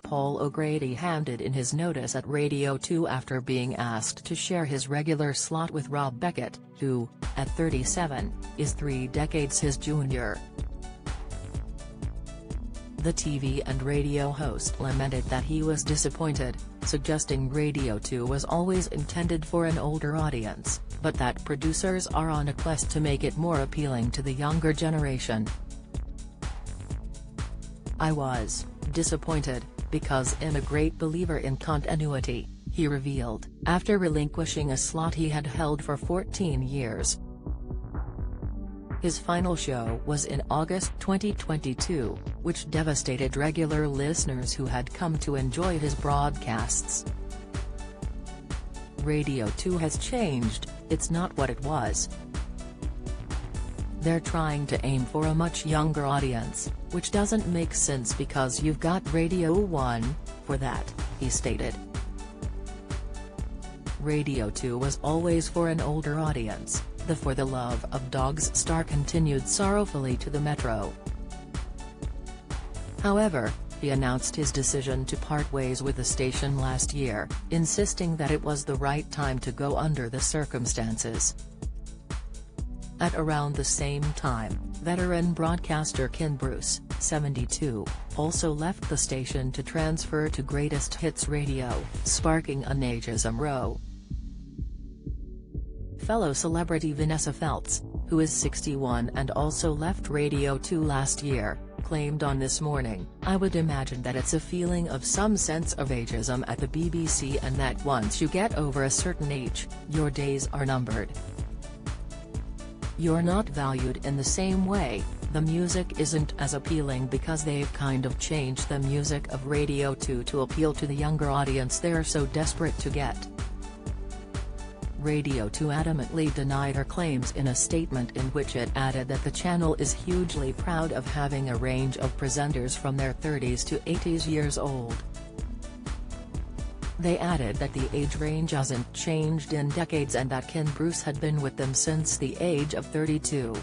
Paul O'Grady handed in his notice at Radio 2 after being asked to share his regular slot with Rob Beckett, who, at 37, is 3 decades his junior. The TV and radio host lamented that he was disappointed, suggesting Radio 2 was always intended for an older audience, but that producers are on a quest to make it more appealing to the younger generation. "I was disappointed, because I'm a great believer in continuity," he revealed, after relinquishing a slot he had held for 14 years. His final show was in August 2022, which devastated regular listeners who had come to enjoy his broadcasts. "Radio 2 has changed, it's not what it was. They're trying to aim for a much younger audience, which doesn't make sense because you've got Radio 1, for that," he stated. "Radio 2 was always for an older audience," the For the Love of Dogs star continued sorrowfully to the Metro. However, he announced his decision to part ways with the station last year, insisting that it was the right time to go under the circumstances. At around the same time, veteran broadcaster Ken Bruce, 72, also left the station to transfer to Greatest Hits Radio, sparking an ageism row. Fellow celebrity Vanessa Feltz, who is 61 and also left Radio 2 last year, claimed on This Morning, "I would imagine that it's a feeling of some sense of ageism at the BBC and that once you get over a certain age, your days are numbered. You're not valued in the same way, the music isn't as appealing because they've kind of changed the music of Radio 2 to appeal to the younger audience they're so desperate to get." Radio 2 adamantly denied her claims in a statement in which it added that the channel is hugely proud of having a range of presenters from their 30s to 80s years old. They added that the age range hasn't changed in decades and that Ken Bruce had been with them since the age of 32.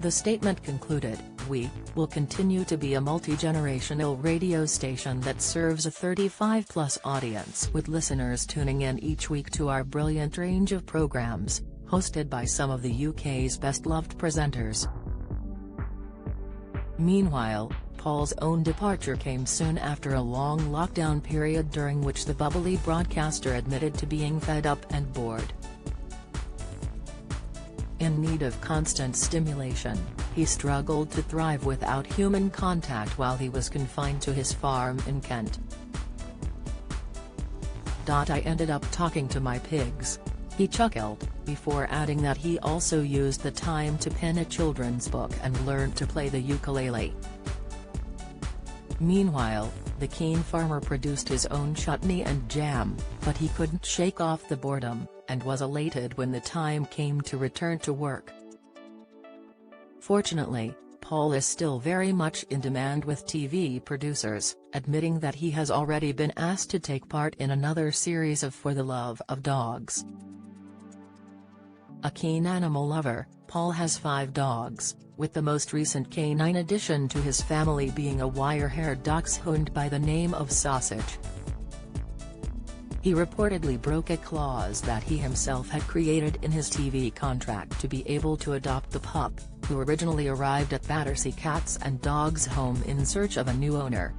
The statement concluded, "We will continue to be a multi-generational radio station that serves a 35-plus audience with listeners tuning in each week to our brilliant range of programs, hosted by some of the UK's best-loved presenters." Meanwhile, Paul's own departure came soon after a long lockdown period during which the bubbly broadcaster admitted to being fed up and bored. In need of constant stimulation, he struggled to thrive without human contact while he was confined to his farm in Kent. "I ended up talking to my pigs," he chuckled, before adding that he also used the time to pen a children's book and learned to play the ukulele. Meanwhile, the keen farmer produced his own chutney and jam, but he couldn't shake off the boredom, and was elated when the time came to return to work. Fortunately, Paul is still very much in demand with TV producers, admitting that he has already been asked to take part in another series of For the Love of Dogs. A keen animal lover, Paul has 5 dogs, with the most recent canine addition to his family being a wire-haired dachshund by the name of Sausage. He reportedly broke a clause that he himself had created in his TV contract to be able to adopt the pup, who originally arrived at Battersea Cats and Dogs home in search of a new owner.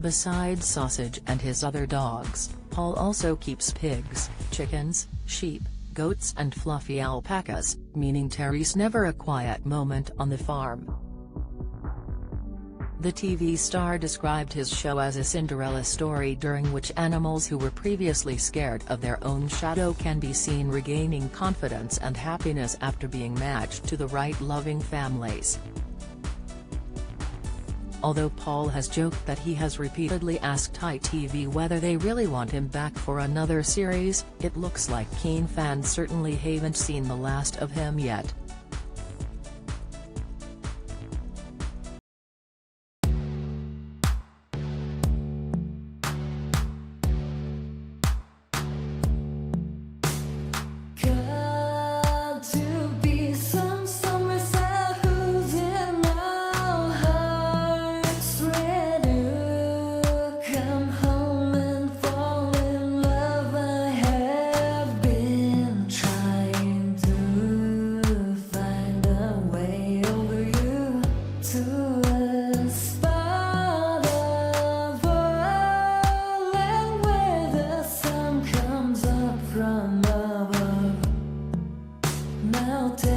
Besides Sausage and his other dogs, Paul also keeps pigs, chickens, sheep, goats and fluffy alpacas, meaning Terry's never a quiet moment on the farm. The TV star described his show as a Cinderella story during which animals who were previously scared of their own shadow can be seen regaining confidence and happiness after being matched to the right loving families. Although Paul has joked that he has repeatedly asked ITV whether they really want him back for another series, it looks like keen fans certainly haven't seen the last of him yet. I'll tell